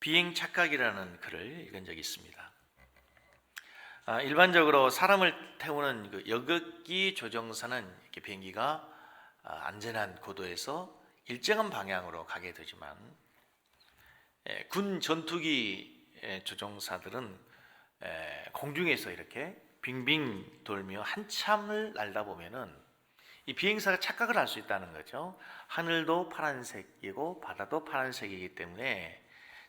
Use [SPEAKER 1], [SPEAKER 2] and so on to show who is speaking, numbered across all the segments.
[SPEAKER 1] 비행 착각이라는 글을 읽은 적이 있습니다. 일반적으로 사람을 태우는 그 여객기 조종사는 이렇게 비행기가 안전한 고도에서 일정한 방향으로 가게 되지만 군 전투기 조종사들은 공중에서 이렇게 빙빙 돌며 한참을 날다 보면은 이 비행사가 착각을 할 수 있다는 거죠. 하늘도 파란색이고 바다도 파란색이기 때문에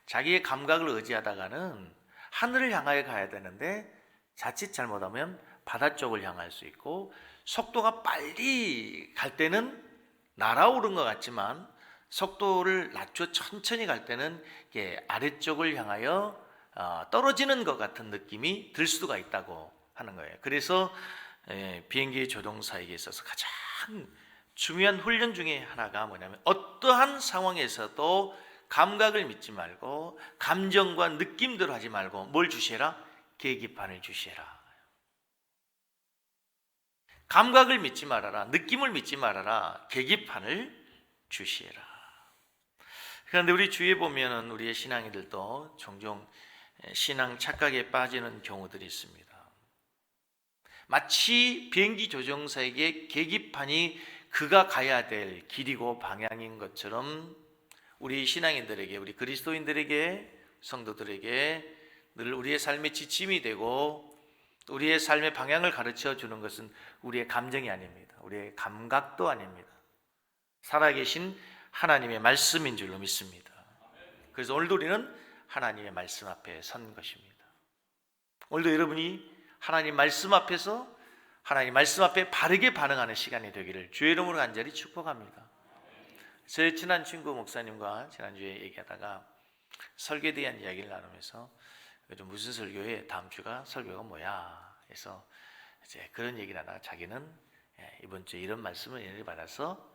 [SPEAKER 1] 자기의 감각을 의지하다가는 하늘을 향하여 가야 되는데 자칫 잘못하면 바다 쪽을 향할 수 있고, 속도가 빨리 갈 때는 날아오른 것 같지만 속도를 낮춰 천천히 갈 때는 이게 아래쪽을 향하여 떨어지는 것 같은 느낌이 들 수가 있다고 하는 거예요. 그래서 비행기 조종사에게 있어서 가장 중요한 훈련 중에 하나가 뭐냐면, 어떠한 상황에서도 감각을 믿지 말고 감정과 느낌대로 하지 말고 뭘 주시라? 계기판을 주시라. 감각을 믿지 말아라. 느낌을 믿지 말아라. 계기판을 주시라. 그런데 우리 주위에 보면은 우리의 신앙인들도 종종 신앙 착각에 빠지는 경우들이 있습니다. 마치 비행기 조종사에게 계기판이 그가 가야 될 길이고 방향인 것처럼 우리 신앙인들에게, 우리 그리스도인들에게, 성도들에게 늘 우리의 삶의 지침이 되고 우리의 삶의 방향을 가르쳐 주는 것은 우리의 감정이 아닙니다. 우리의 감각도 아닙니다. 살아계신 하나님의 말씀인 줄로 믿습니다. 그래서 오늘도 우리는 하나님의 말씀 앞에 선 것입니다. 오늘도 여러분이 하나님 말씀 앞에서 하나님 말씀 앞에 바르게 반응하는 시간이 되기를 주의 이름으로 간절히 축복합니다. 제 친한 친구 목사님과 지난주에 얘기하다가 설교에 대한 이야기를 나누면서 무슨 설교에 다음 주가 설교가 뭐야 해서 이제 그런 얘기를 하다가 자기는 이번 주에 이런 말씀을 은혜를 받아서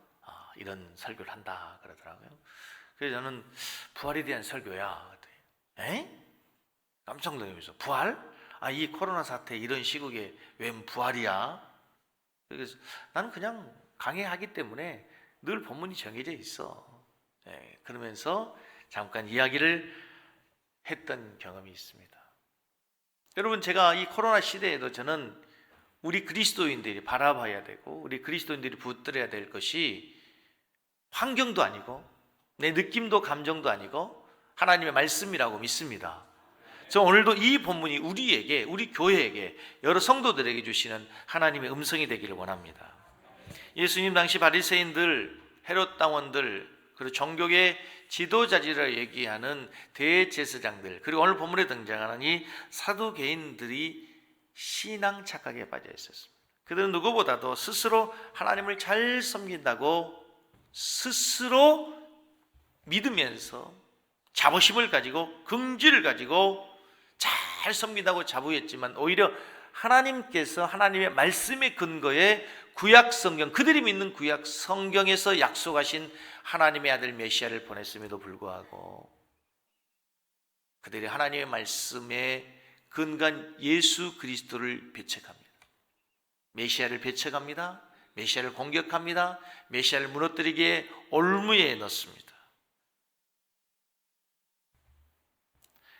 [SPEAKER 1] 이런 설교를 한다 그러더라고요. 그래서 저는 부활에 대한 설교야. 에? 깜짝 놀라면서 부활? 이 코로나 사태 이런 시국에 웬 부활이야? 그래서 나는 그냥 강해하기 때문에 늘 본문이 정해져 있어. 그러면서 잠깐 이야기를 했던 경험이 있습니다. 여러분, 제가 이 코로나 시대에도 저는 우리 그리스도인들이 바라봐야 되고 우리 그리스도인들이 붙들어야 될 것이 환경도 아니고 내 느낌도 감정도 아니고 하나님의 말씀이라고 믿습니다. 저 오늘도 이 본문이 우리에게, 우리 교회에게, 여러 성도들에게 주시는 하나님의 음성이 되기를 원합니다. 예수님 당시 바리새인들, 헤롯 당원들, 그리고 종교계 지도자들이라 얘기하는 대제사장들, 그리고 오늘 본문에 등장하는 이 사두개인들이 신앙 착각에 빠져 있었습니다. 그들은 누구보다도 스스로 하나님을 잘 섬긴다고 스스로 믿으면서 자부심을 가지고 긍지를 가지고 잘 섬긴다고 자부했지만 오히려 하나님께서 하나님의 말씀의 근거에 구약 성경, 그들이 믿는 구약 성경에서 약속하신 하나님의 아들 메시아를 보냈음에도 불구하고 그들이 하나님의 말씀에 근거한 예수 그리스도를 배척합니다. 메시아를 배척합니다. 메시아를 공격합니다. 메시아를 무너뜨리기에 올무에 넣습니다.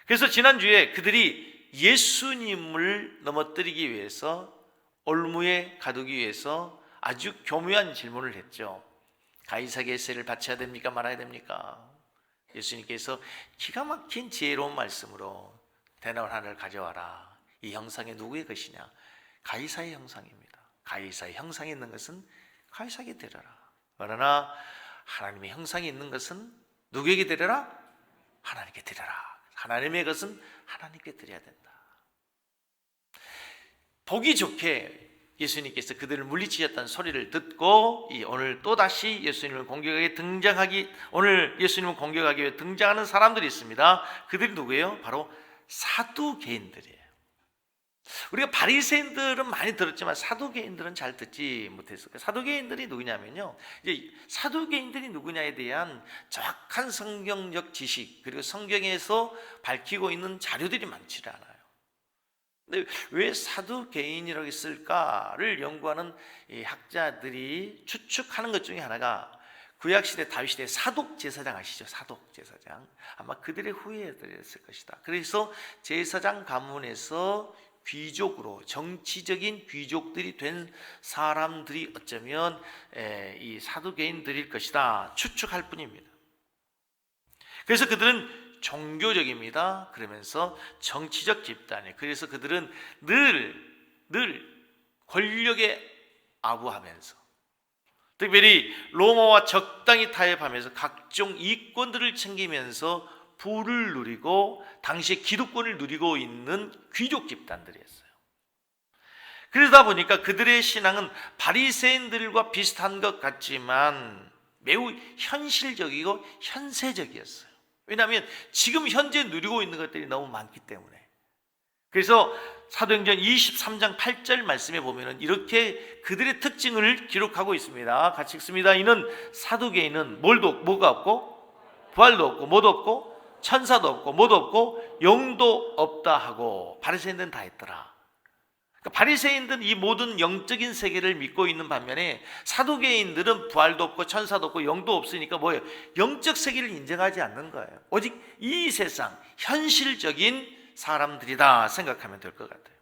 [SPEAKER 1] 그래서 지난주에 그들이 예수님을 넘어뜨리기 위해서, 올무에 가두기 위해서 아주 교묘한 질문을 했죠. 가이사게세를 바쳐야 됩니까? 말아야 됩니까? 예수님께서 기가 막힌 지혜로운 말씀으로 대나무 하나를 가져와라. 이 형상이 누구의 것이냐? 가이사의 형상입니다. 가이사의 형상이 있는 것은 가이사에게 드려라. 그러나 하나님의 형상이 있는 것은 누구에게 드려라? 하나님께 드려라. 하나님의 것은 하나님께 드려야 된다. 보기 좋게 예수님께서 그들을 물리치셨다는 소리를 듣고 오늘 또다시 예수님을 공격하게 오늘 예수님을 공격하기 위해 등장하는 사람들이 있습니다. 그들이 누구예요? 바로 사두개인들이에요. 우리가 바리새인들은 많이 들었지만 사두개인들은 잘 듣지 못했어요. 사두개인들이 누구냐면요, 이제 사두개인들이 누구냐에 대한 정확한 성경적 지식, 그리고 성경에서 밝히고 있는 자료들이 많지 않아요. 근데 왜 사두개인이라고 했을까를 연구하는 이 학자들이 추측하는 것 중에 하나가 구약시대 다윗시대 사독제사장 아시죠? 사독제사장. 아마 그들의 후예들이었을 것이다. 그래서 제사장 가문에서 귀족으로, 정치적인 귀족들이 된 사람들이 어쩌면 이 사두개인들일 것이다 추측할 뿐입니다. 그래서 그들은 종교적입니다. 그러면서 정치적 집단이에요. 그래서 그들은 늘 권력에 아부하면서, 특별히 로마와 적당히 타협하면서 각종 이권들을 챙기면서 부를 누리고 당시에 기득권을 누리고 있는 귀족 집단들이었어요. 그러다 보니까 그들의 신앙은 바리새인들과 비슷한 것 같지만 매우 현실적이고 현세적이었어요. 왜냐하면 지금 현재 누리고 있는 것들이 너무 많기 때문에. 그래서 사도행전 23장 8절 말씀에 보면은 이렇게 그들의 특징을 기록하고 있습니다. 같이 읽습니다. 이는 사두개인은 뭐가 없고 부활도 없고 뭐도 없고 천사도 없고 뭐도 없고 영도 없다 하고, 바리새인들은 다 했더라. 그러니까 바리새인들은 이 모든 영적인 세계를 믿고 있는 반면에 사두개인들은 부활도 없고 천사도 없고 영도 없으니까 뭐예요? 영적 세계를 인정하지 않는 거예요. 오직 이 세상 현실적인 사람들이다 생각하면 될 것 같아요.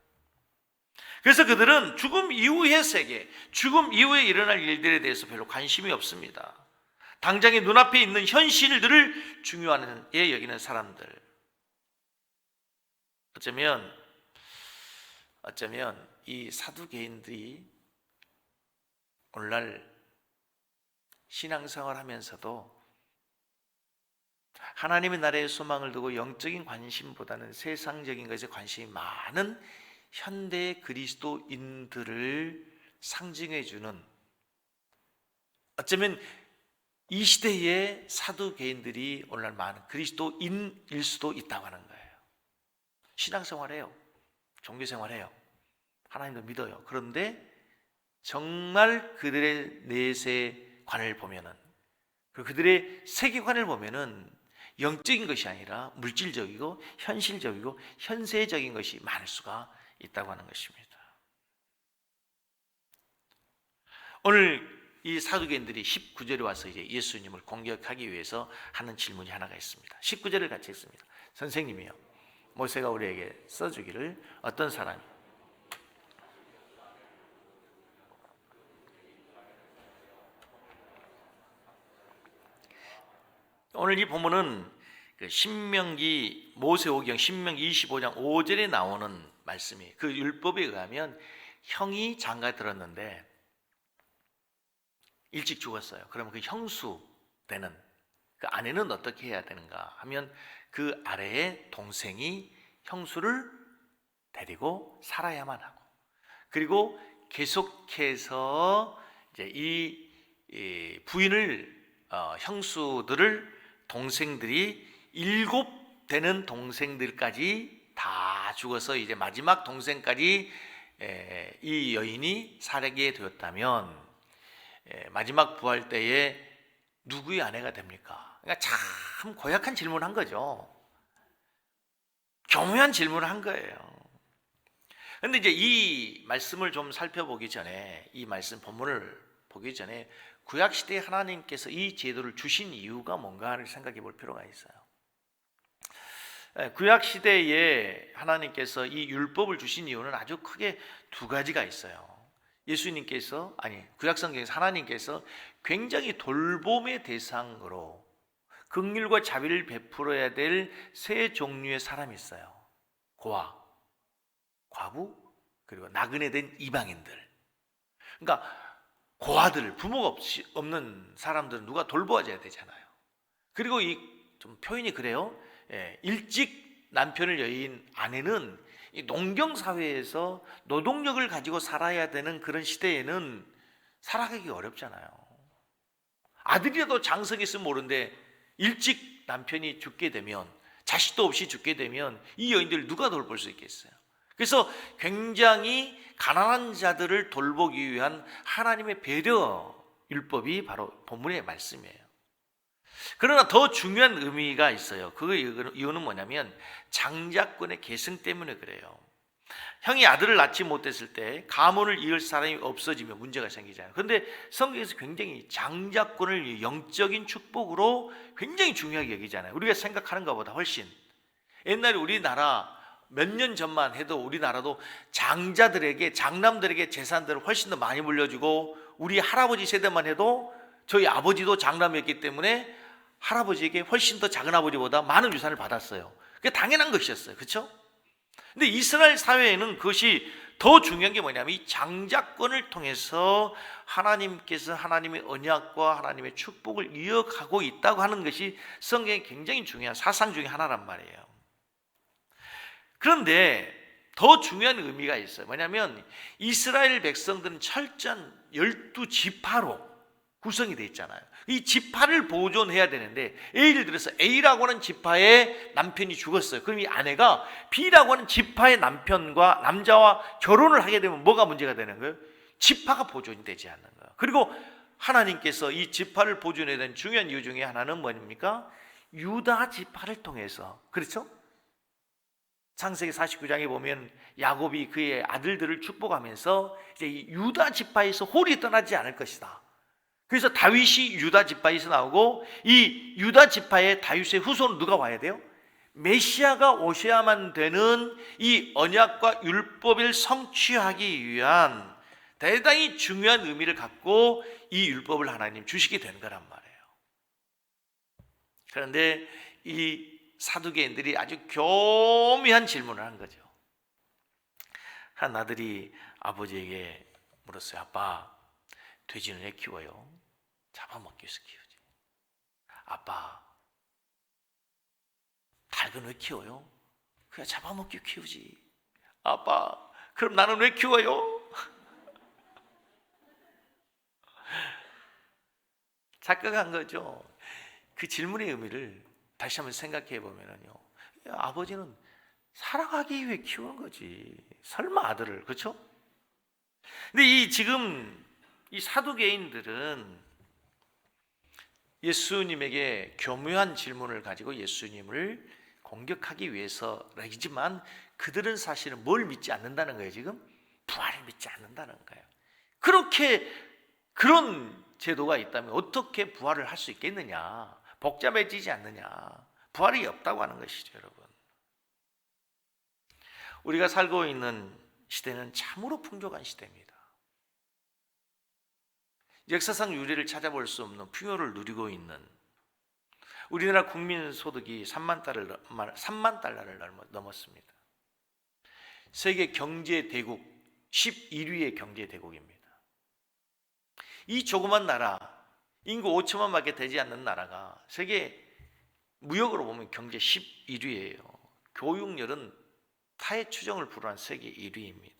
[SPEAKER 1] 그래서 그들은 죽음 이후의 세계, 죽음 이후에 일어날 일들에 대해서 별로 관심이 없습니다. 당장의 눈앞에 있는 현실들을 중요하게 여기는 사람들. 어쩌면 이 사두개인들이 오늘날 신앙생활 하면서도 하나님의 나라의 소망을 두고 영적인 관심보다는 세상적인 것에 관심이 많은 현대 그리스도인들을 상징해 주는, 어쩌면 이 시대의 사두개인들이 오늘날 많은 그리스도인일 수도 있다고 하는 거예요. 신앙생활해요. 종교생활해요. 하나님도 믿어요. 그런데 정말 그들의 내세관을 보면은, 그들의 세계관을 보면은 영적인 것이 아니라 물질적이고 현실적이고 현세적인 것이 많을 수가 있다고 하는 것입니다. 오늘 이 사두개인들이 19절에 와서 이제 예수님을 공격하기 위해서 하는 질문이 하나가 있습니다. 19절을 같이 읽습니다. 선생님이요, 모세가 우리에게 써주기를 어떤 사람이 오늘 이 본문은 신명기 모세오경 신명기 25장 5절에 나오는 말씀이, 그 율법에 의하면 형이 장가 들었는데 일찍 죽었어요. 그러면 그 형수 되는 그 아내는 어떻게 해야 되는가 하면, 그 아래에 동생이 형수를 데리고 살아야만 하고, 그리고 계속해서 이제 이 부인을 형수들을 동생들이 7 되는 동생들까지 다 죽어서 이제 마지막 동생까지 이 여인이 살게 되었다면 마지막 부활 때에 누구의 아내가 됩니까? 그러니까 참 고약한 질문을 한 거죠. 교묘한 질문을 한 거예요. 그런데 이제 이 말씀을 좀 살펴보기 전에, 이 말씀 본문을 보기 전에 구약시대에 하나님께서 이 제도를 주신 이유가 뭔가를 생각해 볼 필요가 있어요. 구약시대에 하나님께서 이 율법을 주신 이유는 아주 크게 2가지가 있어요. 예수님께서, 구약성경에서 하나님께서 굉장히 돌봄의 대상으로 긍휼과 자비를 베풀어야 될 3 종류의 사람이 있어요. 고아, 과부, 그리고 나그네 된 이방인들. 그러니까 고아들, 부모가 없는 사람들은 누가 돌보아줘야 되잖아요. 그리고 이 좀 표현이 그래요. 일찍 남편을 여인 아내는 이 농경사회에서 노동력을 가지고 살아야 되는 그런 시대에는 살아가기 어렵잖아요. 아들이라도 장성이 있으면 모르는데 일찍 남편이 죽게 되면, 자식도 없이 죽게 되면 이 여인들 누가 돌볼 수 있겠어요? 그래서 굉장히 가난한 자들을 돌보기 위한 하나님의 배려 율법이 바로 본문의 말씀이에요. 그러나 더 중요한 의미가 있어요. 그 이유는 뭐냐면 장자권의 계승 때문에 그래요. 형이 아들을 낳지 못했을 때 가문을 이을 사람이 없어지면 문제가 생기잖아요. 그런데 성경에서 굉장히 장자권을 영적인 축복으로 굉장히 중요하게 여기잖아요. 우리가 생각하는 것보다 훨씬. 옛날에 우리나라 몇 년 전만 해도 우리나라도 장자들에게, 장남들에게 재산들을 훨씬 더 많이 물려주고, 우리 할아버지 세대만 해도 저희 아버지도 장남이었기 때문에 할아버지에게 훨씬 더 작은 아버지보다 많은 유산을 받았어요. 그게 당연한 것이었어요. 그렇죠? 근데 이스라엘 사회에는 그것이 더 중요한 게 뭐냐면, 이 장자권을 통해서 하나님께서 하나님의 언약과 하나님의 축복을 이어가고 있다고 하는 것이 성경에 굉장히 중요한 사상 중에 하나란 말이에요. 그런데 더 중요한 의미가 있어요. 뭐냐면 이스라엘 백성들은 철저한 12지파로 구성이 되어 있잖아요. 이 지파를 보존해야 되는데, 예를 들어서 A라고 하는 지파의 남편이 죽었어요. 그럼 이 아내가 B라고 하는 지파의 남자와 결혼을 하게 되면 뭐가 문제가 되는 거예요? 지파가 보존이 되지 않는 거예요. 그리고 하나님께서 이 지파를 보존해야 되는 중요한 이유 중에 하나는 뭐입니까? 유다 지파를 통해서, 그렇죠? 창세기 49장에 보면 야곱이 그의 아들들을 축복하면서 이제 이 유다 지파에서 홀이 떠나지 않을 것이다. 그래서 다윗이 유다 지파에서 나오고, 이 유다 지파의 다윗의 후손은 누가 와야 돼요? 메시아가 오셔야만 되는 이 언약과 율법을 성취하기 위한 대단히 중요한 의미를 갖고 이 율법을 하나님 주시게 된 거란 말이에요. 그런데 이 사두개인들이 아주 교묘한 질문을 한 거죠. 한 아들이 아버지에게 물었어요. 아빠, 돼지는 왜 키워요? 잡아먹기 위해서 키우지. 아빠, 닭은 왜 키워요? 그냥 잡아먹기 키우지. 아빠, 그럼 나는 왜 키워요? 착각한 거죠. 그 질문의 의미를 다시 한번 생각해 보면요, 아버지는 사랑하기 위해 키우는 거지. 설마 아들을, 그렇죠? 근데 지금 이 사두개인들은 예수님에게 교묘한 질문을 가지고 예수님을 공격하기 위해서이지만, 그들은 사실은 뭘 믿지 않는다는 거예요. 지금 부활을 믿지 않는다는 거예요. 그런 제도가 있다면 어떻게 부활을 할 수 있겠느냐? 복잡해지지 않느냐? 부활이 없다고 하는 것이죠, 여러분. 우리가 살고 있는 시대는 참으로 풍족한 시대입니다. 역사상 유례를 찾아볼 수 없는 풍요를 누리고 있는, 우리나라 국민 소득이 3만 달러를 넘었습니다. 세계 경제 대국 11위의 경제 대국입니다. 이 조그만 나라, 인구 5천만밖에 되지 않는 나라가 세계 무역으로 보면 경제 11위예요. 교육열은 타의 추종을 불허한 세계 1위입니다.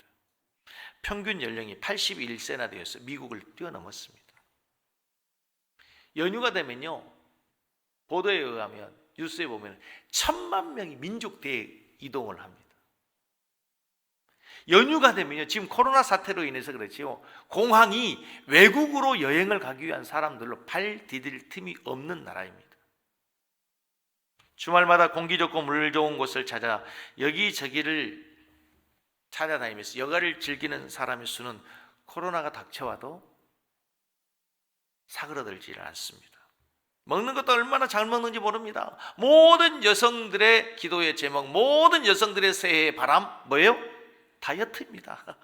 [SPEAKER 1] 평균 연령이 81세나 되어서 미국을 뛰어넘었습니다. 연휴가 되면요, 보도에 의하면, 뉴스에 보면 1,000만 명이 민족 대이동을 합니다. 연휴가 되면요, 지금 코로나 사태로 인해서 그렇지요, 공항이 외국으로 여행을 가기 위한 사람들로 팔 디딜 틈이 없는 나라입니다. 주말마다 공기 좋고 물 좋은 곳을 찾아 여기저기를 찾아다니면서 여가를 즐기는 사람의 수는 코로나가 닥쳐와도 사그러들지를 않습니다. 먹는 것도 얼마나 잘 먹는지 모릅니다. 모든 여성들의 기도의 제목, 모든 여성들의 새해의 바람 뭐예요? 다이어트입니다.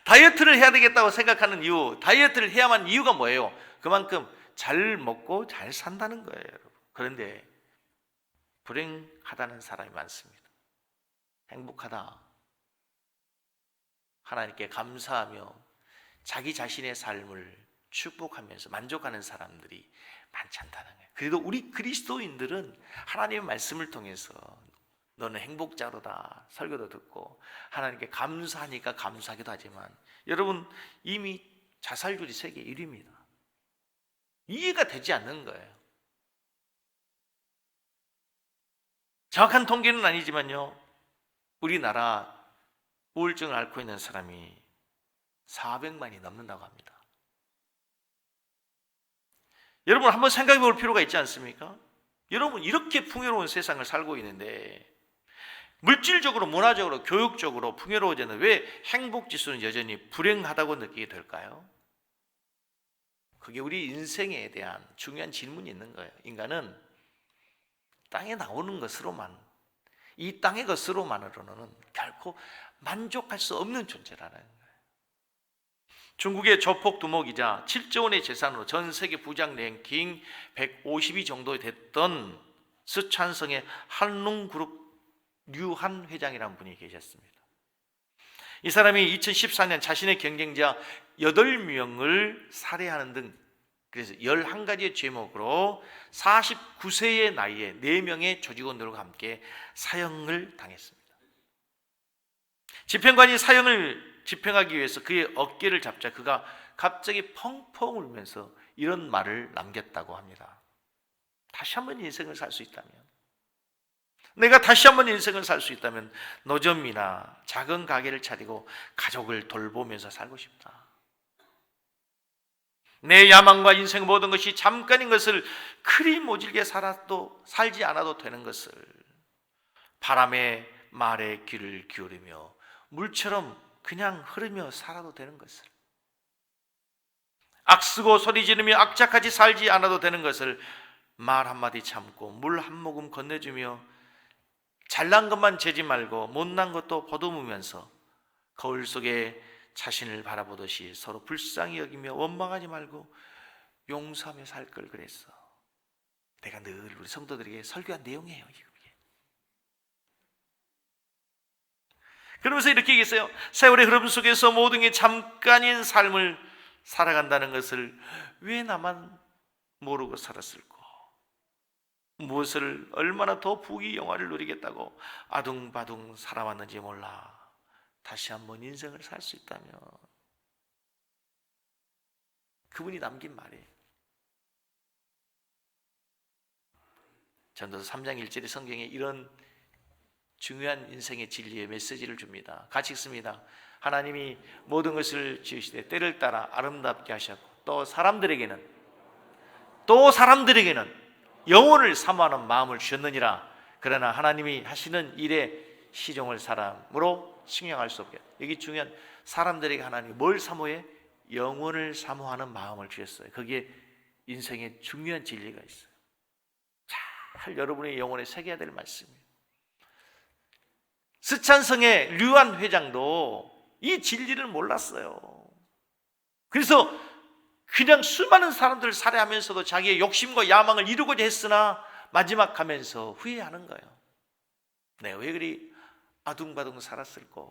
[SPEAKER 1] 다이어트를 해야 되겠다고 생각하는 이유, 다이어트를 해야만 하는 이유가 뭐예요? 그만큼 잘 먹고 잘 산다는 거예요, 여러분. 그런데 불행하다는 사람이 많습니다. 행복하다, 하나님께 감사하며 자기 자신의 삶을 축복하면서 만족하는 사람들이 많지 않다는 거예요. 그래도 우리 그리스도인들은 하나님의 말씀을 통해서 너는 행복자로다 설교도 듣고 하나님께 감사하니까 감사하기도 하지만, 여러분 이미 자살률이 세계 1위입니다. 이해가 되지 않는 거예요. 정확한 통계는 아니지만요, 우리나라 우울증을 앓고 있는 사람이 400만이 넘는다고 합니다. 여러분 한번 생각해 볼 필요가 있지 않습니까? 여러분 이렇게 풍요로운 세상을 살고 있는데 물질적으로, 문화적으로, 교육적으로 풍요로워지는 왜 행복지수는 여전히 불행하다고 느끼게 될까요? 그게 우리 인생에 대한 중요한 질문이 있는 거예요. 인간은 땅에 나오는 것으로만, 이 땅의 것으로만으로는 결코 만족할 수 없는 존재라는 거예요. 중국의 조폭 두목이자 7조 원의 재산으로 전 세계 부장 랭킹 150위 정도 됐던 스촨성의 한룽그룹 류한 회장이라는 분이 계셨습니다. 이 사람이 2014년 자신의 경쟁자 8명을 살해하는 등 그래서 11가지의 죄목으로 49세의 나이에 4명의 조직원들과 함께 사형을 당했습니다. 집행관이 사형을 집행하기 위해서 그의 어깨를 잡자 그가 갑자기 펑펑 울면서 이런 말을 남겼다고 합니다. 다시 한번 인생을 살 수 있다면, 내가 다시 한번 인생을 살 수 있다면 노점이나 작은 가게를 차리고 가족을 돌보면서 살고 싶다. 내 야망과 인생 모든 것이 잠깐인 것을 그리 모질게 살지 않아도 되는 것을, 바람의 말에 귀를 기울이며 물처럼 그냥 흐르며 살아도 되는 것을, 악쓰고 소리 지르며 악착같이 살지 않아도 되는 것을 말 한마디 참고 물 한 모금 건네주며 잘난 것만 재지 말고 못난 것도 보듬으면서 거울 속에 자신을 바라보듯이 서로 불쌍히 여기며 원망하지 말고 용서하며 살 걸 그랬어. 내가 늘 우리 성도들에게 설교한 내용이에요. 이게. 그러면서 이렇게 얘기했어요. 세월의 흐름 속에서 모든 게 잠깐인 삶을 살아간다는 것을 왜 나만 모르고 살았을까? 무엇을 얼마나 더 부귀 영화를 누리겠다고 아둥바둥 살아왔는지 몰라. 다시 한번 인생을 살 수 있다면. 그분이 남긴 말이에요. 전도서 3장 1절의 성경에 이런 중요한 인생의 진리의 메시지를 줍니다. 같이 읽습니다. 하나님이 모든 것을 지으시되 때를 따라 아름답게 하셨고 또 사람들에게는 영혼을 사모하는 마음을 주셨느니라. 그러나 하나님이 하시는 일에 시종을 사람으로 칭량할 수 없게. 여기 중요한, 사람들에게 하나님이 뭘 사모해? 영혼을 사모하는 마음을 주셨어요. 거기에 인생의 중요한 진리가 있어요. 잘 여러분의 영혼에 새겨야 될 말씀이에요. 스촨성의 류한 회장도 이 진리를 몰랐어요. 그래서 그냥 수많은 사람들을 살해하면서도 자기의 욕심과 야망을 이루고자 했으나 마지막 가면서 후회하는 거예요. 내가 왜 그리 아둥바둥 살았을까?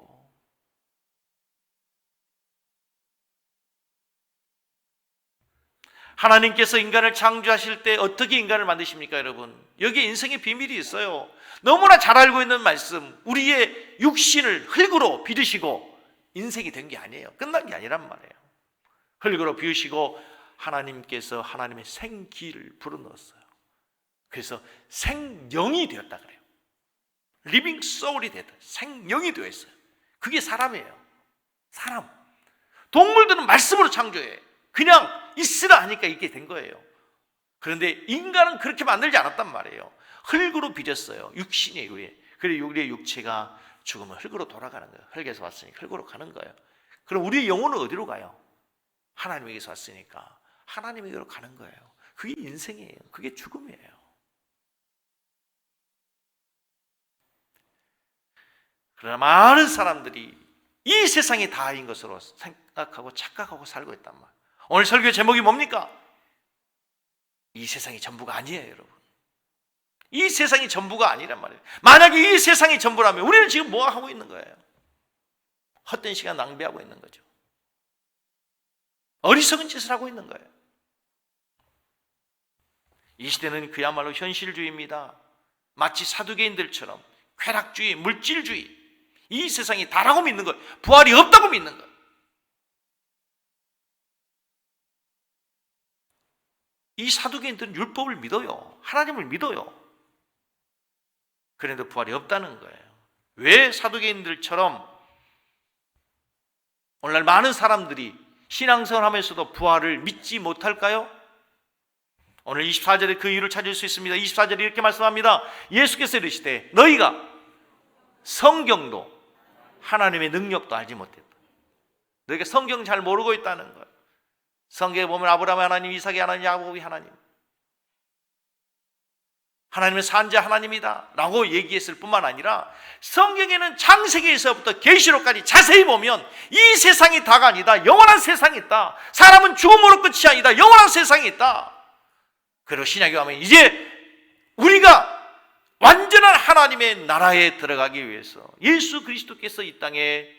[SPEAKER 1] 하나님께서 인간을 창조하실 때 어떻게 인간을 만드십니까, 여러분? 여기에 인생의 비밀이 있어요. 너무나 잘 알고 있는 말씀, 우리의 육신을 흙으로 빚으시고 인생이 된 게 아니에요. 끝난 게 아니란 말이에요. 흙으로 비우시고 하나님께서 하나님의 생기를 불어넣었어요. 그래서 생명이 되었다 그래요. 리빙 소울이 되었다. 생명이 되었어요. 그게 사람이에요. 사람. 동물들은 말씀으로 창조해. 그냥 있으라 하니까 있게 된 거예요. 그런데 인간은 그렇게 만들지 않았단 말이에요. 흙으로 빚었어요. 육신이에요. 그리고 우리의 육체가 죽으면 흙으로 돌아가는 거예요. 흙에서 왔으니까 흙으로 가는 거예요. 그럼 우리의 영혼은 어디로 가요? 하나님에게서 왔으니까 하나님에게로 가는 거예요. 그게 인생이에요. 그게 죽음이에요. 그러나 많은 사람들이 이 세상이 다인 것으로 생각하고 착각하고 살고 있단 말이에요. 오늘 설교 제목이 뭡니까? 이 세상이 전부가 아니에요, 여러분. 이 세상이 전부가 아니란 말이에요. 만약에 이 세상이 전부라면 우리는 지금 뭐 하고 있는 거예요? 헛된 시간 낭비하고 있는 거죠. 어리석은 짓을 하고 있는 거예요. 이 시대는 그야말로 현실주의입니다. 마치 사두개인들처럼 쾌락주의, 물질주의, 이 세상이 다라고 믿는 것, 부활이 없다고 믿는 것. 이 사두개인들은 율법을 믿어요. 하나님을 믿어요. 그런데 부활이 없다는 거예요. 왜 사두개인들처럼 오늘날 많은 사람들이 신앙생활 하면서도 부활을 믿지 못할까요? 오늘 24절에 그 이유를 찾을 수 있습니다. 24절에 이렇게 말씀합니다. 예수께서 이르시되 너희가 성경도 하나님의 능력도 알지 못했다. 너희가 성경 잘 모르고 있다는 거예요. 성경에 보면 아브라함의 하나님, 이삭의 하나님, 야곱의 하나님, 하나님은 산자 하나님이다 라고 얘기했을 뿐만 아니라 성경에는 창세기에서부터 계시록까지 자세히 보면 이 세상이 다가 아니다, 영원한 세상이 있다. 사람은 죽음으로 끝이 아니다, 영원한 세상이 있다. 그리고 신약에 가면 이제 우리가 완전한 하나님의 나라에 들어가기 위해서 예수 그리스도께서 이 땅에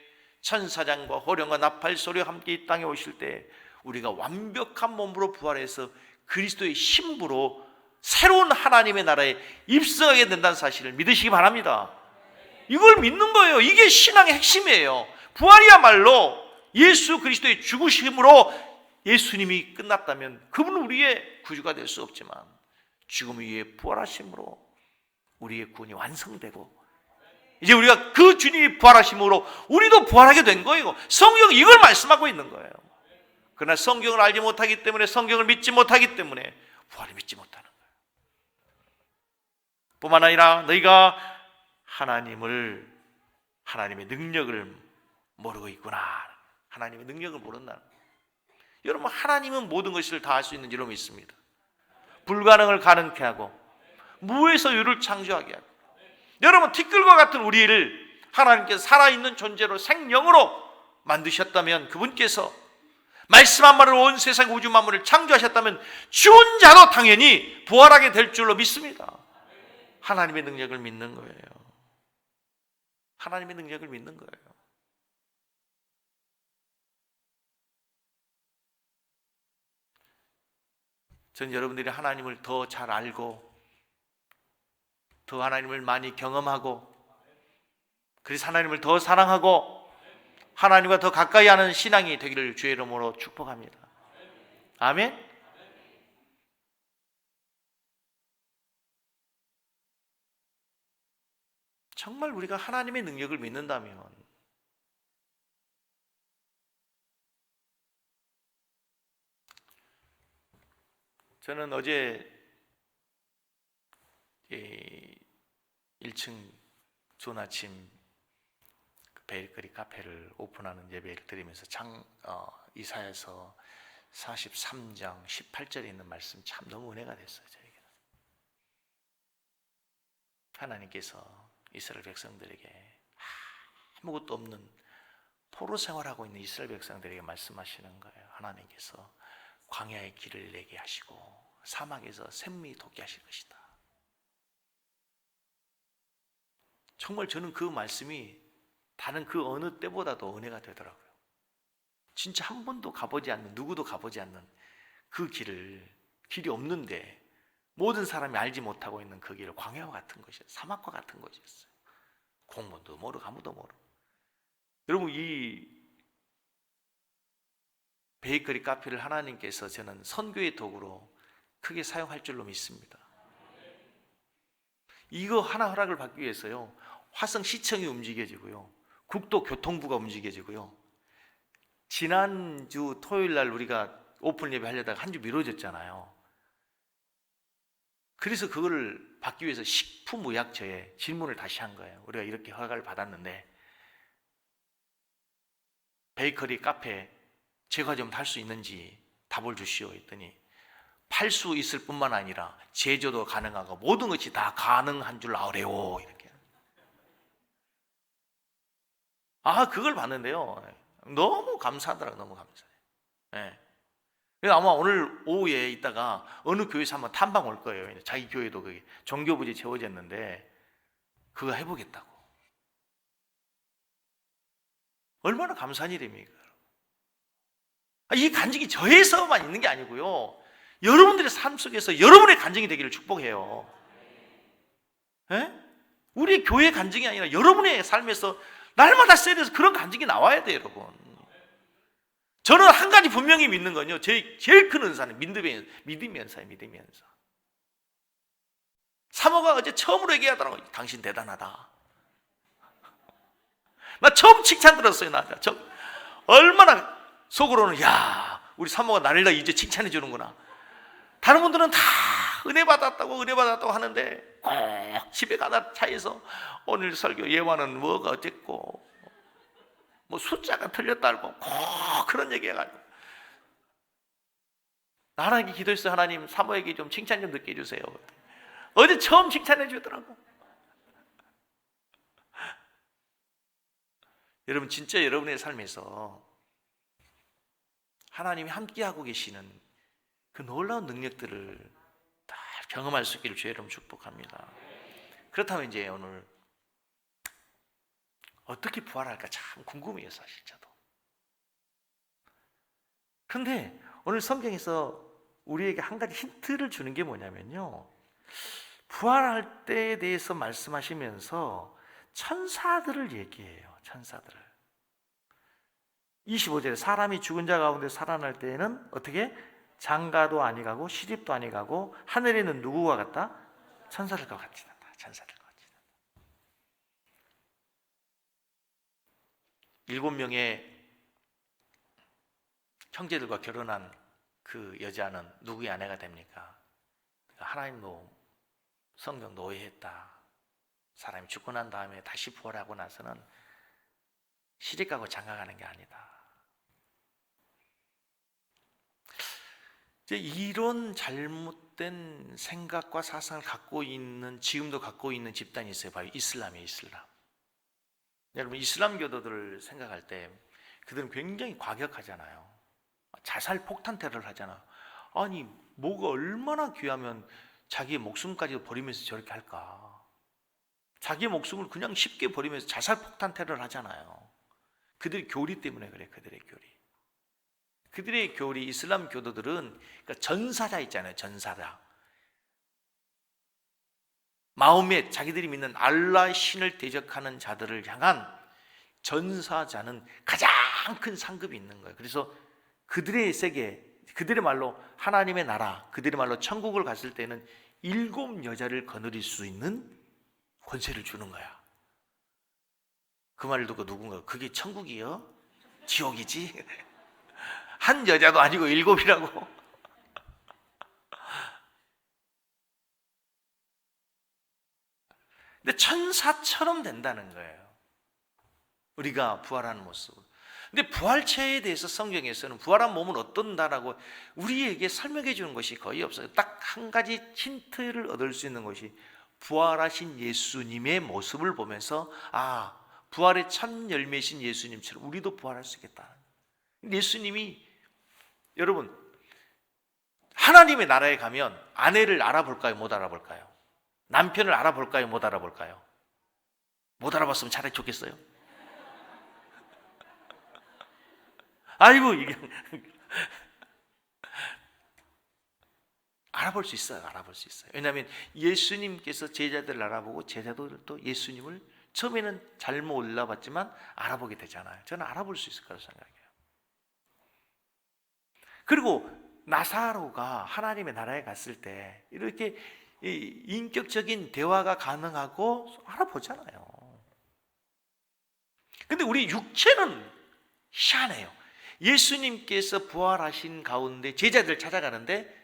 [SPEAKER 1] 천사장과 호령과 나팔 소리와 함께 이 땅에 오실 때 우리가 완벽한 몸으로 부활해서 그리스도의 신부로 새로운 하나님의 나라에 입성하게 된다는 사실을 믿으시기 바랍니다. 이걸 믿는 거예요. 이게 신앙의 핵심이에요. 부활이야말로 예수 그리스도의 죽으심으로 예수님이 끝났다면 그분은 우리의 구주가 될 수 없지만 죽음 위에 부활하심으로 우리의 구원이 완성되고 이제 우리가 그 주님이 부활하심으로 우리도 부활하게 된 거예요. 성경은 이걸 말씀하고 있는 거예요. 그러나 성경을 알지 못하기 때문에, 성경을 믿지 못하기 때문에 부활을 믿지 못하는 거예요. 뿐만 아니라 너희가 하나님의 능력을 모르고 있구나. 하나님의 능력을 모른다. 여러분, 하나님은 모든 것을 다 할 수 있는 줄로 믿습니다. 불가능을 가능케 하고 무에서 유를 창조하게 하고, 여러분, 티끌과 같은 우리를 하나님께서 살아있는 존재로 생명으로 만드셨다면, 그분께서 말씀 한 마리로 온 세상 우주 만물을 창조하셨다면 죽은 자도 당연히 부활하게 될 줄로 믿습니다. 하나님의 능력을 믿는 거예요. 하나님의 능력을 믿는 거예요. 전 여러분들이 하나님을 더 잘 알고 더 하나님을 많이 경험하고 그래서 하나님을 더 사랑하고 하나님과 더 가까이 하는 신앙이 되기를 주의 이름으로 축복합니다. 아멘. 정말 우리가 하나님의 능력을 믿는다면 저는 어제 1층 좋은 아침 베이커리 카페를 오픈하는 예배를 드리면서 이사야서 43장 18절에 있는 말씀 참 너무 은혜가 됐어요. 저에게는 하나님께서 이스라엘 백성들에게 아무것도 없는 포로 생활하고 있는 이스라엘 백성들에게 말씀하시는 거예요. 하나님께서 광야의 길을 내게 하시고 사막에서 샘이 돋게 하실 것이다. 정말 저는 그 말씀이 다른 그 어느 때보다도 은혜가 되더라고요. 진짜 한 번도 가보지 않는, 누구도 가보지 않는 그 길이 없는데 모든 사람이 알지 못하고 있는 그 길을 광야와 같은 것이었어요. 사막과 같은 것이었어요. 공무원도 모르고 아무도 모르고. 여러분, 이 베이커리 카페를 하나님께서 저는 선교의 도구로 크게 사용할 줄로 믿습니다. 이거 하나 허락을 받기 위해서요, 화성시청이 움직여지고요, 국토교통부가 움직여지고요, 지난주 토요일 날 우리가 오픈 예배 하려다가 한 주 미뤄졌잖아요. 그래서 그거를 받기 위해서 식품의약처에 질문을 다시 한 거예요. 우리가 이렇게 허가를 받았는데 베이커리 카페 제과 좀 할 수 있는지 답을 주시오 했더니 팔 수 있을 뿐만 아니라 제조도 가능하고 모든 것이 다 가능한 줄 아래요. 이렇게. 그걸 봤는데요, 너무 감사하더라고요. 너무 감사해요. 네. 그래서 아마 오늘 오후에 있다가 어느 교회에서 한번 탐방 올 거예요. 자기 교회도 그게 종교부지 채워졌는데 그거 해보겠다고. 얼마나 감사한 일입니까? 이 간증이 저에서만 있는 게 아니고요, 여러분들의 삶 속에서 여러분의 간증이 되기를 축복해요. 네? 우리 교회 간증이 아니라 여러분의 삶에서 날마다 세대에서 그런 간증이 나와야 돼요, 여러분. 저는 한 가지 분명히 믿는 건요, 제일 큰 은사는 믿음의 은사예요. 믿음의 은사. 사모가 어제 처음으로 얘기하더라고요. 당신 대단하다. 나 처음 칭찬 들었어요. 얼마나 속으로는, 야, 우리 사모가 나를 이제 칭찬해 주는구나. 다른 분들은 다 은혜 받았다고 하는데 꼭 집에 가다 차에서 오늘 설교 예화는 뭐가 어땠고 뭐 숫자가 틀렸다 알고 꼭 그런 얘기 해가지고 하나님께 기도했어요. 하나님 사모에게 좀 칭찬 좀 듣게 해주세요. 어제 처음 칭찬해 주더라고. 여러분 진짜 여러분의 삶에서 하나님이 함께하고 계시는 그 놀라운 능력들을 다 경험할 수 있기를 주의 이름 축복합니다. 그렇다면 이제 오늘 어떻게 부활할까 참 궁금해요, 사실 저도. 그런데 오늘 성경에서 우리에게 한 가지 힌트를 주는 게 뭐냐면요, 부활할 때에 대해서 말씀하시면서 천사들을 얘기해요. 천사들을. 25절에 사람이 죽은 자 가운데 살아날 때에는 어떻게? 장가도 아니가고 시집도 아니가고 하늘에 있는 누구와 같다? 천사들과 같이 난다. 천사들과 같이 난다. 7명의 형제들과 결혼한 그 여자는 누구의 아내가 됩니까? 하나님도 성경 노예했다. 사람이 죽고 난 다음에 다시 부활하고 나서는 시집가고 장가가는 게 아니다. 이제 이런 잘못된 생각과 사상을 갖고 있는, 지금도 갖고 있는 집단이 있어요. 바로 이슬람이에요. 이슬람. 여러분 이슬람교도들을 생각할 때 그들은 굉장히 과격하잖아요. 자살 폭탄 테러를 하잖아요. 아니 뭐가 얼마나 귀하면 자기의 목숨까지 버리면서 저렇게 할까? 자기의 목숨을 그냥 쉽게 버리면서 자살 폭탄 테러를 하잖아요. 그들의 교리 때문에 그래. 그들의 교리, 이슬람 교도들은 그러니까 전사자 있잖아요. 전사자. 마음에 자기들이 믿는 알라 신을 대적하는 자들을 향한 전사자는 가장 큰 상급이 있는 거예요. 그래서 그들의 세계, 그들의 말로 하나님의 나라, 그들의 말로 천국을 갔을 때는 7 여자를 거느릴 수 있는 권세를 주는 거야. 그 말을 듣고 누군가 그게 천국이요? 지옥이지? 한 여자도 아니고 7이라고. 근데 천사처럼 된다는 거예요. 우리가 부활하는 모습. 근데 부활체에 대해서 성경에서는 부활한 몸은 어떤다라고 우리에게 설명해 주는 것이 거의 없어요. 딱 한 가지 힌트를 얻을 수 있는 것이 부활하신 예수님의 모습을 보면서 아, 부활의 첫 열매신 예수님처럼 우리도 부활할 수 있겠다. 예수님이 여러분 하나님의 나라에 가면 아내를 알아볼까요? 못 알아볼까요? 남편을 알아볼까요? 못 알아볼까요? 못 알아봤으면 차라리 좋겠어요. 아이고 이게 알아볼 수 있어요. 알아볼 수 있어요. 왜냐하면 예수님께서 제자들을 알아보고 제자들도 예수님을 처음에는 잘못 올라봤지만 알아보게 되잖아요. 저는 알아볼 수 있을 거라고 생각해요. 그리고 나사로가 하나님의 나라에 갔을 때 이렇게 인격적인 대화가 가능하고 알아보잖아요. 근데 우리 육체는 희한해요. 예수님께서 부활하신 가운데 제자들을 찾아가는데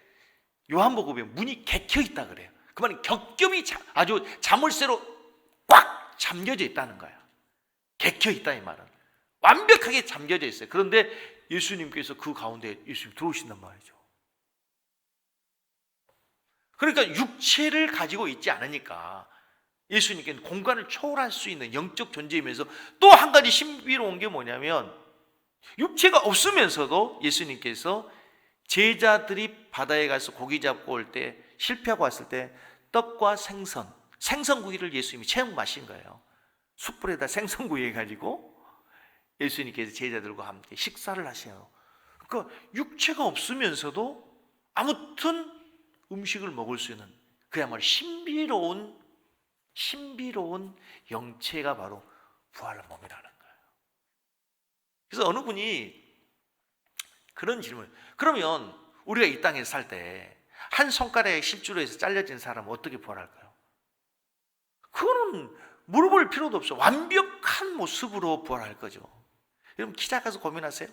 [SPEAKER 1] 요한복음에 문이 개켜 있다 그래요. 그 말은 겹겹이 아주 자물쇠로 꽉 잠겨져 있다는 거야. 개켜 있다 이 말은 완벽하게 잠겨져 있어요. 그런데 예수님께서 그 가운데 예수님 들어오신단 말이죠. 그러니까 육체를 가지고 있지 않으니까 예수님께는 공간을 초월할 수 있는 영적 존재이면서 또 한 가지 신비로운 게 뭐냐면 육체가 없으면서도 예수님께서 제자들이 바다에 가서 고기 잡고 올 때 실패하고 왔을 때 떡과 생선구이를 예수님이 체험하신 거예요. 숯불에다 생선구이 해가지고 예수님께서 제자들과 함께 식사를 하셔요. 그러니까 육체가 없으면서도 아무튼 음식을 먹을 수 있는 그야말로 신비로운 영체가 바로 부활한 몸이라는 거예요. 그래서 어느 분이 그런 질문, 그러면 우리가 이 땅에 살 때 한 손가락에 실주로 해서 잘려진 사람은 어떻게 부활할까요? 그거는 물어볼 필요도 없어. 완벽한 모습으로 부활할 거죠. 여러분 키 작아서 고민하세요?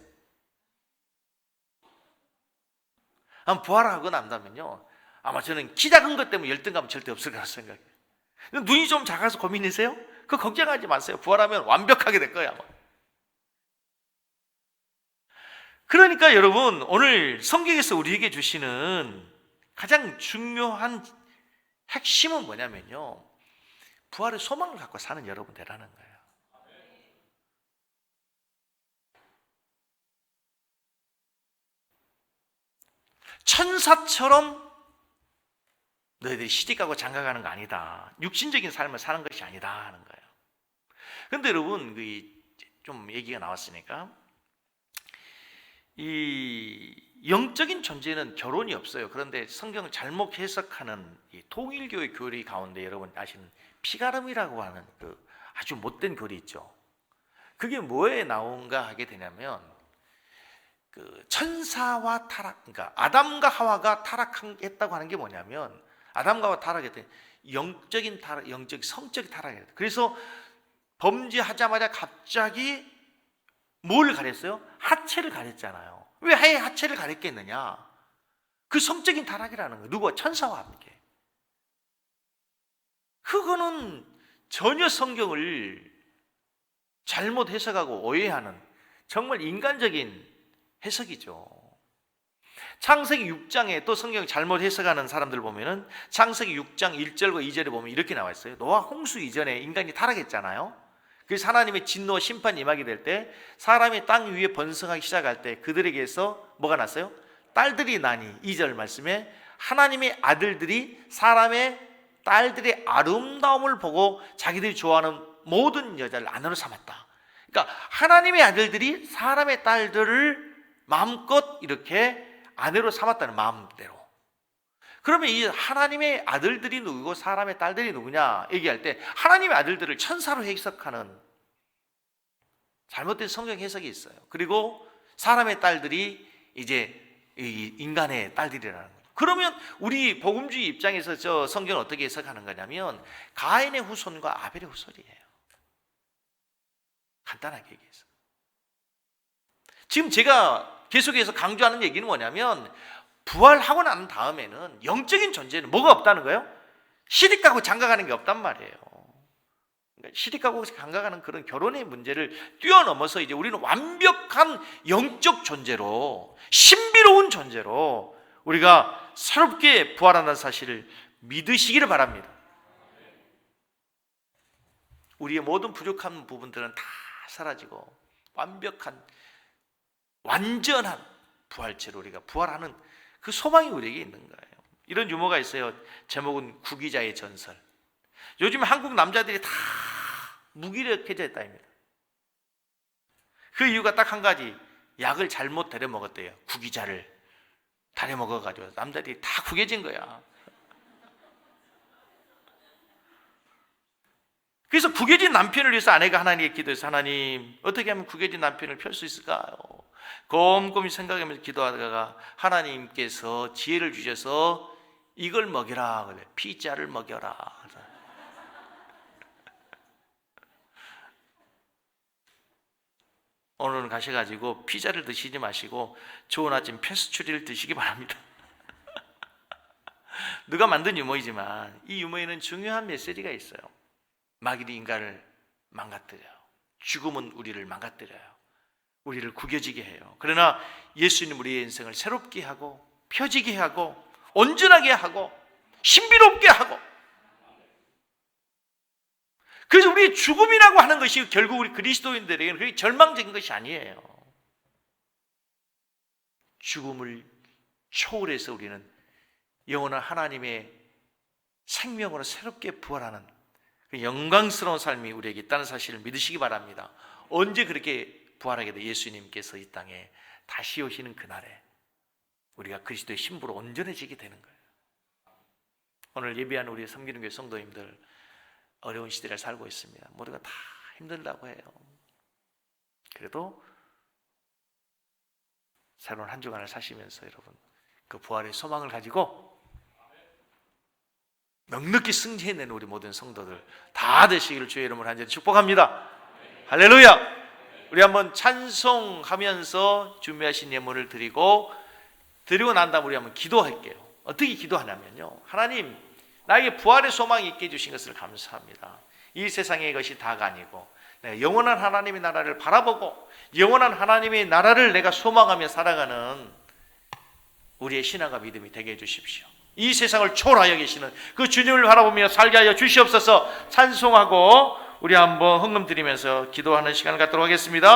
[SPEAKER 1] 한번 부활하고 난다면요, 아마 저는 키 작은 것 때문에 열등감은 절대 없을 거라고 생각해요. 눈이 좀 작아서 고민이세요? 그 걱정하지 마세요. 부활하면 완벽하게 될 거예요, 아마. 그러니까 여러분, 오늘 성경에서 우리에게 주시는 가장 중요한 핵심은 뭐냐면요, 부활의 소망을 갖고 사는 여러분 되라는 거예요. 천사처럼 너희들이 시집가고 장가가는 거 아니다. 육신적인 삶을 사는 것이 아니다 하는 거예요. 그런데 여러분, 좀 얘기가 나왔으니까, 이 영적인 존재는 결혼이 없어요. 그런데 성경을 잘못 해석하는 이 통일교의 교리 가운데 여러분 아시는 피가름이라고 하는 그 아주 못된 교리 있죠. 그게 뭐에 나온가 하게 되냐면, 그 천사와 타락, 그러니까 아담과 하와가 타락했다고 하는 게 뭐냐면, 아담과 하와 타락했더니 영적인 타락, 성적인 타락이에요. 그래서 범죄하자마자 갑자기 뭘 가렸어요? 하체를 가렸잖아요. 왜 하체를 가렸겠느냐? 그 성적인 타락이라는 거예요. 누구와? 천사와 함께. 그거는 전혀 성경을 잘못 해석하고 오해하는 정말 인간적인 해석이죠. 창세기 6장에 또 성경을 잘못 해석하는 사람들 보면은 창세기 6장 1절과 2절에 보면 이렇게 나와 있어요. 노아 홍수 이전에 인간이 타락했잖아요. 그래서 하나님의 진노와 심판이 임하게 될 때, 사람이 땅 위에 번성하기 시작할 때 그들에게서 뭐가 났어요? 딸들이 나니, 2절 말씀에 하나님의 아들들이 사람의 딸들의 아름다움을 보고 자기들이 좋아하는 모든 여자를 아내로 삼았다. 그러니까 하나님의 아들들이 사람의 딸들을 마음껏 이렇게 아내로 삼았다는 마음대로. 그러면 이 하나님의 아들들이 누구고 사람의 딸들이 누구냐 얘기할 때, 하나님의 아들들을 천사로 해석하는 잘못된 성경 해석이 있어요. 그리고 사람의 딸들이 이제 인간의 딸들이라는 거예요. 그러면 우리 복음주의 입장에서 저 성경을 어떻게 해석하는 거냐면, 가인의 후손과 아벨의 후손이에요. 간단하게 얘기해서. 지금 제가 계속해서 강조하는 얘기는 뭐냐면, 부활하고 난 다음에는 영적인 존재는 뭐가 없다는 거예요? 시집가고 장가가는 게 없단 말이에요. 그러니까 시집가고 장가가는 그런 결혼의 문제를 뛰어넘어서 이제 우리는 완벽한 영적 존재로, 신비로운 존재로 우리가 새롭게 부활한다는 사실을 믿으시기를 바랍니다. 우리의 모든 부족한 부분들은 다 사라지고 완벽한, 완전한 부활체로 우리가 부활하는 그 소망이 우리에게 있는 거예요. 이런 유머가 있어요. 제목은 구기자의 전설. 요즘 한국 남자들이 다 무기력해져 있다입니다. 그 이유가 딱 한 가지, 약을 잘못 데려 먹었대요. 구기자를 다려 먹어가지고 남자들이 다 구겨진 거야. 그래서 구겨진 남편을 위해서 아내가 하나님께 기도해서, 하나님 어떻게 하면 구겨진 남편을 펼 수 있을까요? 곰곰이 생각하면서 기도하다가 하나님께서 지혜를 주셔서 이걸 먹여라 그래. 피자를 먹여라. 오늘은 가셔가지고 피자를 드시지 마시고 좋은 아침 패스츄리를 드시기 바랍니다. 누가 만든 유머이지만 이 유머에는 중요한 메시지가 있어요. 마귀는 인간을 망가뜨려요. 죽음은 우리를 망가뜨려요. 우리를 구겨지게 해요. 그러나 예수님 우리의 인생을 새롭게 하고 펴지게 하고 온전하게 하고 신비롭게 하고, 그래서 우리의 죽음이라고 하는 것이 결국 우리 그리스도인들에게는 그렇게 절망적인 것이 아니에요. 죽음을 초월해서 우리는 영원한 하나님의 생명으로 새롭게 부활하는 그 영광스러운 삶이 우리에게 있다는 사실을 믿으시기 바랍니다. 언제 그렇게 부활하게 돼? 예수님께서 이 땅에 다시 오시는 그날에 우리가 그리스도의 신부로 온전해지게 되는 거예요. 오늘 예배하는 우리 섬기는 교회 성도님들, 어려운 시대를 살고 있습니다. 모두가 다 힘들다고 해요. 그래도 새로운 한 주간을 사시면서 여러분 그 부활의 소망을 가지고 넉넉히 승리해내는 우리 모든 성도들 다 되시기를 주의 이름으로 간절히 축복합니다. 할렐루야. 우리 한번 찬송하면서 준비하신 예물을 드리고 난 다음 우리 한번 기도할게요. 어떻게 기도하냐면요, 하나님 나에게 부활의 소망이 있게 해주신 것을 감사합니다. 이 세상의 것이 다가 아니고 내가 영원한 하나님의 나라를 바라보고 영원한 하나님의 나라를 내가 소망하며 살아가는 우리의 신앙과 믿음이 되게 해주십시오. 이 세상을 초월하여 계시는 그 주님을 바라보며 살게 하여 주시옵소서. 찬송하고 우리 한번 헌금 드리면서 기도하는 시간을 갖도록 하겠습니다.